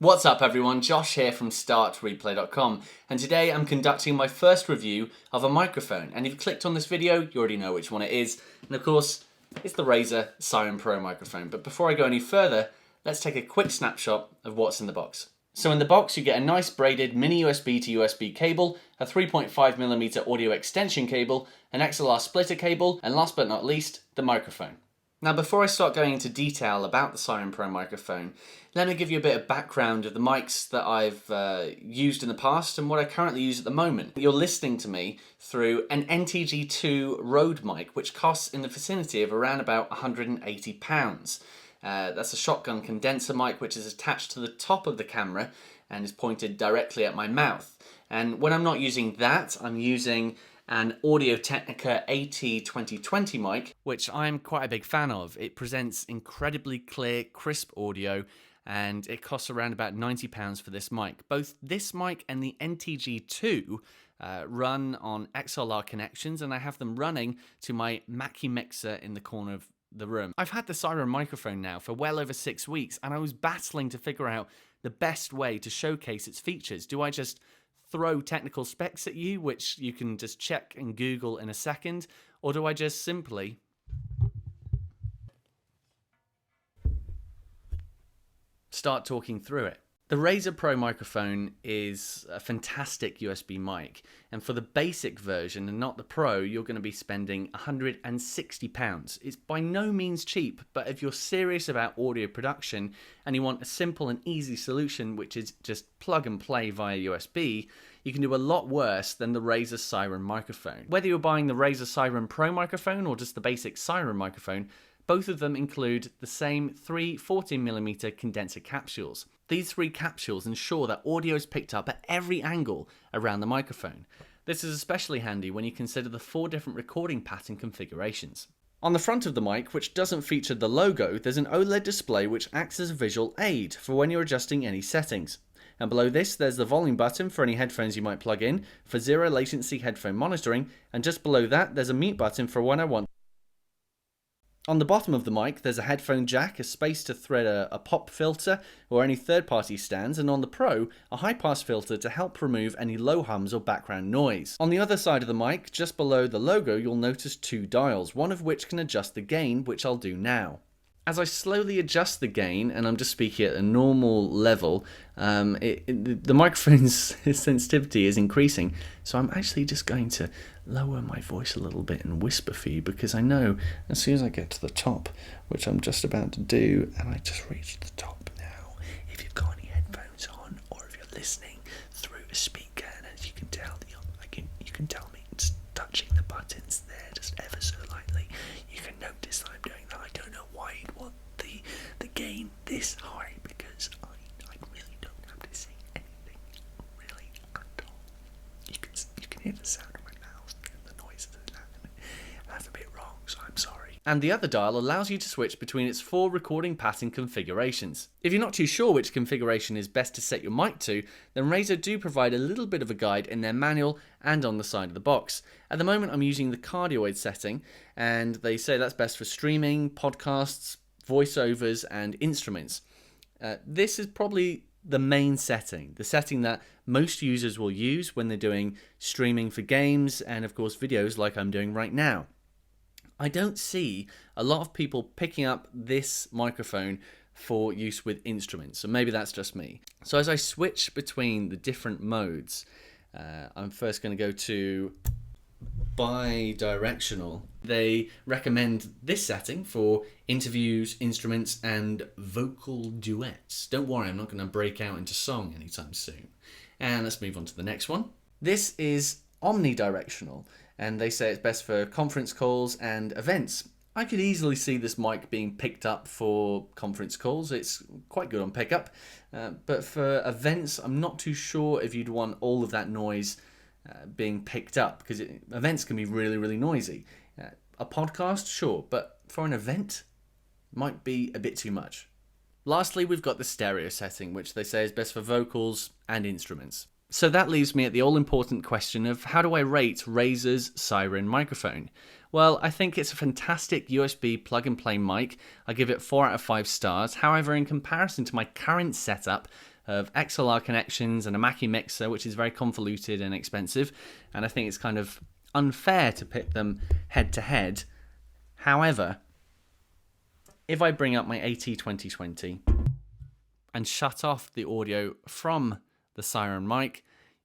What's up everyone, Josh here from StartReplay.com, and today I'm conducting my first review of a microphone. And if you clicked on this video, you already know which one it is, and of course, it's the RAZER Sieren Pro microphone. But before I go any further, let's take a quick snapshot of what's in the box. So in the box you get a nice braided mini USB to USB cable, a 3.5mm audio extension cable, an XLR splitter cable, and last but not least, the microphone. Now before I start going into detail about the Sieren Pro microphone, let me give you a bit of background of the mics that I've used in the past and what I currently use at the moment. You're listening to me through an NTG2 Rode mic, which costs in the vicinity of around about £180. That's a shotgun condenser mic which is attached to the top of the camera and is pointed directly at my mouth. And when I'm not using that, I'm using an Audio-Technica AT2020 mic, which I'm quite a big fan of. It presents incredibly clear, crisp audio, and it costs around about £90 for this mic. Both this mic and the NTG2 run on XLR connections, and I have them running to my Mackie mixer in the corner of the room. I've had the Siren microphone now for well over 6 weeks, and I was battling to figure out the best way to showcase its features. Do I just throw technical specs at you, which you can just check and Google in a second, or do I just simply start talking through it? The RAZER Pro microphone is a fantastic USB mic, and for the basic version and not the Pro, you're going to be spending £160. It's by no means cheap, but if you're serious about audio production and you want a simple and easy solution, which is just plug and play via USB, you can do a lot worse than the RAZER Sieren microphone. Whether you're buying the RAZER Sieren Pro microphone or just the basic Siren microphone, both of them include the same 3 14mm condenser capsules. These 3 capsules ensure that audio is picked up at every angle around the microphone. This is especially handy when you consider the 4 different recording pattern configurations. On the front of the mic, which doesn't feature the logo, there's an OLED display which acts as a visual aid for when you're adjusting any settings. And below this, there's the volume button for any headphones you might plug in for zero latency headphone monitoring, and just below that, there's a mute button for when I want. On the bottom of the mic, there's a headphone jack, a space to thread a pop filter or any third-party stands, and on the Pro, a high-pass filter to help remove any low hums or background noise. On the other side of the mic, just below the logo, you'll notice 2 dials, one of which can adjust the gain, which I'll do now. As I slowly adjust the gain, and I'm just speaking at a normal level, the microphone's sensitivity is increasing, so I'm actually just going to lower my voice a little bit and whisper for you, because I know as soon as I get to the top, which I'm just about to do, and I just reach the top now, if you've got any headphones on, or if you're listening through a speaker, and as you can tell, you can tell me it's touching the buttons there just ever so lightly, you can notice that I'm doing that. I don't know why you'd want the gain this high, because I really don't have to sing anything really at all. You can hear the sound of my mouth and the noises of that, and that's a bit wrong, so I'm sorry. And the other dial allows you to switch between its 4 recording pattern configurations. If you're not too sure which configuration is best to set your mic to, then RAZER do provide a little bit of a guide in their manual and on the side of the box. At the moment I'm using the cardioid setting, and they say that's best for streaming, podcasts, voiceovers and instruments. This is probably the main setting, the setting that most users will use when they're doing streaming for games and of course videos like I'm doing right now. I don't see a lot of people picking up this microphone for use with instruments, so maybe that's just me. So as I switch between the different modes, I'm first going to go to bi-directional. They recommend this setting for interviews, instruments, and vocal duets. Don't worry, I'm not going to break out into song anytime soon. And let's move on to the next one. This is omnidirectional, and they say it's best for conference calls and events. I could easily see this mic being picked up for conference calls. It's quite good on pickup, but for events, I'm not too sure if you'd want all of that noise being picked up, because events can be really, really noisy. A podcast, sure, but for an event, might be a bit too much. Lastly, we've got the stereo setting, which they say is best for vocals and instruments. So that leaves me at the all-important question of how do I rate RAZER's Sieren microphone? Well, I think it's a fantastic USB plug-and-play mic. I give it 4 out of 5 stars. However, in comparison to my current setup, of XLR connections and a Mackie mixer, which is very convoluted and expensive, and I think it's kind of unfair to pit them head to head. However, if I bring up my AT2020 and shut off the audio from the Siren mic,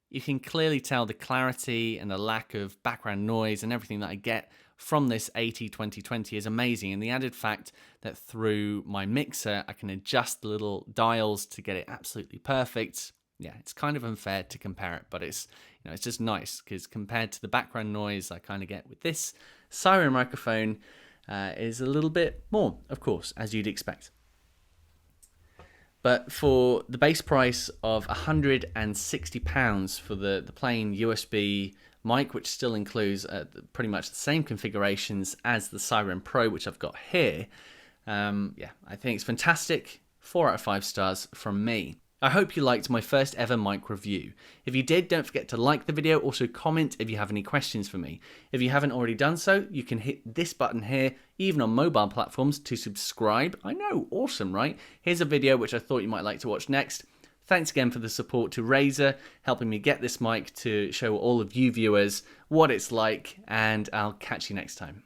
you can clearly tell the clarity and the lack of background noise and everything that I get from this AT2020 is amazing. And the added fact that through my mixer, I can adjust the little dials to get it absolutely perfect. Yeah, it's kind of unfair to compare it, but it's just nice because compared to the background noise I kind of get with this Siren microphone is a little bit more, of course, as you'd expect. But for the base price of £160 for the plain USB mic, which still includes pretty much the same configurations as the Siren Pro, which I've got here, yeah, I think it's fantastic. 4 out of 5 stars from me. I hope you liked my first ever mic review. If you did, don't forget to like the video. Also comment if you have any questions for me. If you haven't already done so, you can hit this button here, even on mobile platforms, to subscribe. I know, awesome, right? Here's a video which I thought you might like to watch next. Thanks again for the support to Razer, helping me get this mic to show all of you viewers what it's like, and I'll catch you next time.